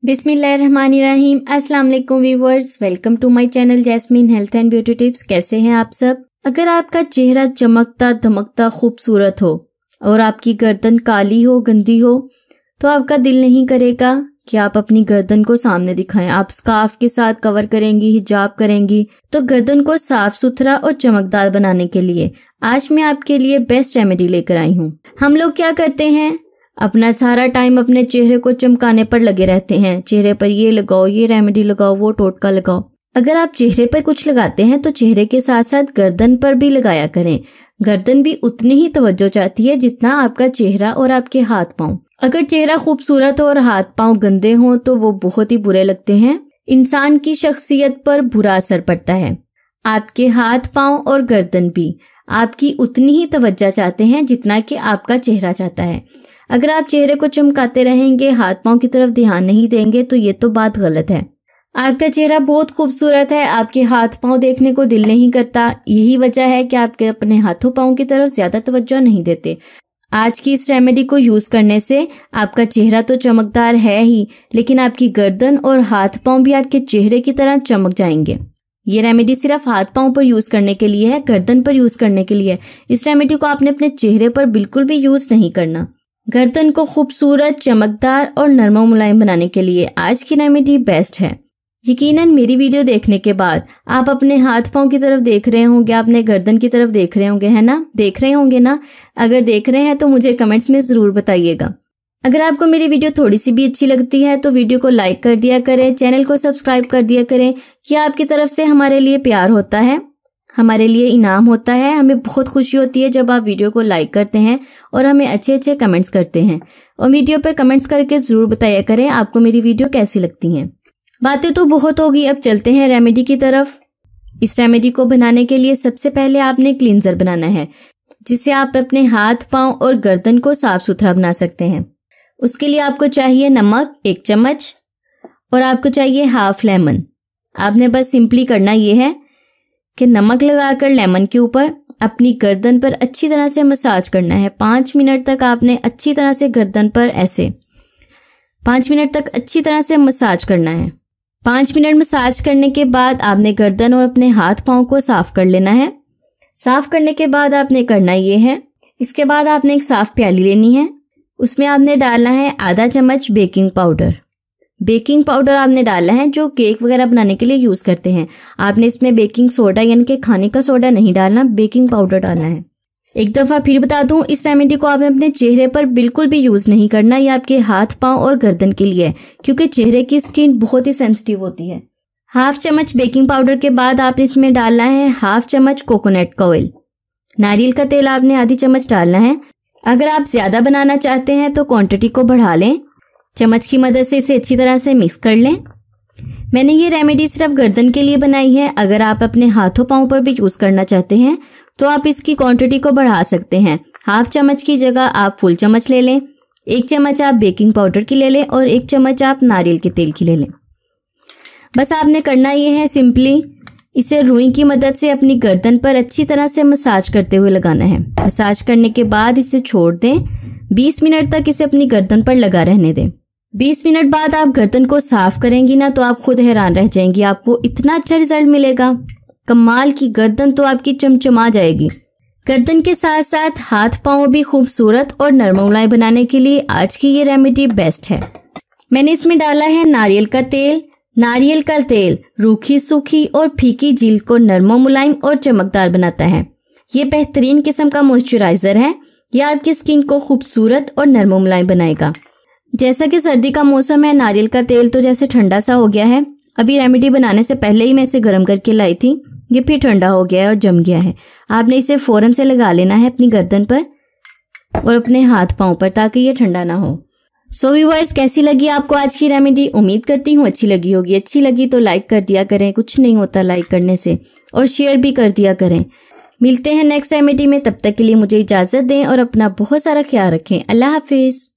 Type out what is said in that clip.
बिस्मिल्लाहिर्रहमानिर्रहीम। अस्सलाम वालेकुम viewers, welcome to my channel Jasmine health and beauty tips. कैसे हैं आप सब? अगर आपका चेहरा चमकता धमकता खूबसूरत हो और आपकी गर्दन काली हो, गंदी हो, तो आपका दिल नहीं करेगा कि आप अपनी गर्दन को सामने दिखाएं। आप स्कार्फ के साथ कवर करेंगी, हिजाब करेंगी, तो गर्दन को साफ सुथरा और चमकदार बनाने के लिए आज मैं आपके लिए बेस्ट रेमेडी लेकर आई हूँ। हम लोग क्या करते हैं, अपना सारा टाइम अपने चेहरे को चमकाने पर लगे रहते हैं। चेहरे पर ये लगाओ, ये रेमेडी लगाओ, वो टोटका लगाओ। अगर आप चेहरे पर कुछ लगाते हैं तो चेहरे के साथ साथ गर्दन पर भी लगाया करें। गर्दन भी उतनी ही तवज्जो चाहती है जितना आपका चेहरा और आपके हाथ पांव। अगर चेहरा खूबसूरत हो और हाथ पांव गंदे हों तो वो बहुत ही बुरे लगते हैं। इंसान की शख्सियत पर बुरा असर पड़ता है। आपके हाथ पांव और गर्दन भी आपकी उतनी ही तवज्जो चाहते हैं जितना कि आपका चेहरा चाहता है। अगर आप चेहरे को चमकाते रहेंगे, हाथ पांव की तरफ ध्यान नहीं देंगे, तो ये तो बात गलत है। आपका चेहरा बहुत खूबसूरत है, आपके हाथ पांव देखने को दिल नहीं करता। यही वजह है कि आपके अपने हाथों पांव की तरफ ज्यादा तवज्जो नहीं देते। आज की इस रेमेडी को यूज करने से आपका चेहरा तो चमकदार है ही, लेकिन आपकी गर्दन और हाथ पांव भी आपके चेहरे की तरह चमक जाएंगे। ये रेमेडी सिर्फ हाथ पांव पर यूज करने के लिए है, गर्दन पर यूज करने के लिए। इस रेमेडी को आपने अपने चेहरे पर बिल्कुल भी यूज नहीं करना। गर्दन को खूबसूरत, चमकदार और नरम मुलायम बनाने के लिए आज की रेमेडी बेस्ट है। यकीनन मेरी वीडियो देखने के बाद आप अपने हाथ पांव की तरफ देख रहे होंगे, आपने गर्दन की तरफ देख रहे होंगे, है ना? देख रहे होंगे ना? अगर देख रहे हैं तो मुझे कमेंट्स में जरूर बताइएगा। अगर आपको मेरी वीडियो थोड़ी सी भी अच्छी लगती है तो वीडियो को लाइक कर दिया करें, चैनल को सब्सक्राइब कर दिया करें। ये आपकी तरफ से हमारे लिए प्यार होता है, हमारे लिए इनाम होता है। हमें बहुत खुशी होती है जब आप वीडियो को लाइक करते हैं और हमें अच्छे अच्छे कमेंट्स करते हैं। और वीडियो पे कमेंट्स करके जरूर बताया करें आपको मेरी वीडियो कैसी लगती हैं। बातें तो बहुत होगी, अब चलते हैं रेमेडी की तरफ। इस रेमेडी को बनाने के लिए सबसे पहले आपने क्लींजर बनाना है, जिससे आप अपने हाथ पांव और गर्दन को साफ सुथरा बना सकते हैं। उसके लिए आपको चाहिए नमक 1 चम्मच और आपको चाहिए हाफ लेमन। आपने बस सिंपली करना ये है कि नमक लगाकर लेमन के ऊपर अपनी गर्दन पर अच्छी तरह से मसाज करना है। 5 मिनट तक आपने अच्छी तरह से गर्दन पर ऐसे 5 मिनट तक अच्छी तरह से मसाज करना है। 5 मिनट मसाज करने के बाद आपने गर्दन और अपने हाथ पांव को साफ कर लेना है। साफ करने के बाद आपने करना ये है, इसके बाद आपने एक साफ प्याली लेनी है। उसमें आपने डालना है आधा चम्मच बेकिंग पाउडर। बेकिंग पाउडर आपने डालना है जो केक वगैरह बनाने के लिए यूज करते हैं। आपने इसमें बेकिंग सोडा यानी कि खाने का सोडा नहीं डालना, बेकिंग पाउडर डालना है। एक दफा फिर बता दूं, इस रेमेडी को आपने अपने चेहरे पर बिल्कुल भी यूज नहीं करना। ये आपके हाथ पांव और गर्दन के लिए है, क्योंकि चेहरे की स्किन बहुत ही सेंसिटिव होती है। हाफ चम्मच बेकिंग पाउडर के बाद आपने इसमें डालना है हाफ चम्मच कोकोनट का ऑयल। नारियल का तेल आपने आधी चम्मच डालना है। अगर आप ज्यादा बनाना चाहते हैं तो क्वांटिटी को बढ़ा लें। चम्मच की मदद से इसे अच्छी तरह से मिक्स कर लें। मैंने ये रेमेडी सिर्फ गर्दन के लिए बनाई है। अगर आप अपने हाथों पांव पर भी यूज करना चाहते हैं तो आप इसकी क्वांटिटी को बढ़ा सकते हैं। हाफ चम्मच की जगह आप फुल चम्मच ले लें। 1 चम्मच आप बेकिंग पाउडर की ले लें और 1 चम्मच आप नारियल के तेल की ले लें। बस आपने करना ये है, सिंपली इसे रुई की मदद से अपनी गर्दन पर अच्छी तरह से मसाज करते हुए लगाना है। मसाज करने के बाद इसे छोड़ दें। 20 मिनट तक इसे अपनी गर्दन पर लगा रहने दें। 20 मिनट बाद आप गर्दन को साफ करेंगी ना तो आप खुद हैरान रह जाएंगी। आपको इतना अच्छा रिजल्ट मिलेगा, कमाल की गर्दन तो आपकी चमचमा जाएगी। गर्दन के साथ साथ हाथ पांव भी खूबसूरत और नरम मुलायम बनाने के लिए आज की ये रेमेडी बेस्ट है। मैंने इसमें डाला है नारियल का तेल। नारियल का तेल रूखी, सूखी और फीकी जिल्द को नरम, मुलायम और चमकदार बनाता है। ये बेहतरीन किस्म का मॉइस्चराइजर है। यह आपकी स्किन को खूबसूरत और नरम मुलायम बनाएगा। जैसा कि सर्दी का मौसम है, नारियल का तेल तो जैसे ठंडा सा हो गया है। अभी रेमेडी बनाने से पहले ही मैं इसे गर्म करके लाई थी, ये फिर ठंडा हो गया है और जम गया है। आपने इसे फौरन से लगा लेना है अपनी गर्दन पर और अपने हाथ पांव पर, ताकि ये ठंडा ना हो। सो व्यूअर्स, कैसी लगी आपको आज की रेमेडी? उम्मीद करती हूँ अच्छी लगी होगी। अच्छी लगी तो लाइक कर दिया करें, कुछ नहीं होता लाइक करने से, और शेयर भी कर दिया करें। मिलते हैं नेक्स्ट रेमेडी में, तब तक के लिए मुझे इजाजत दें और अपना बहुत सारा ख्याल रखें। अल्लाह हाफिज।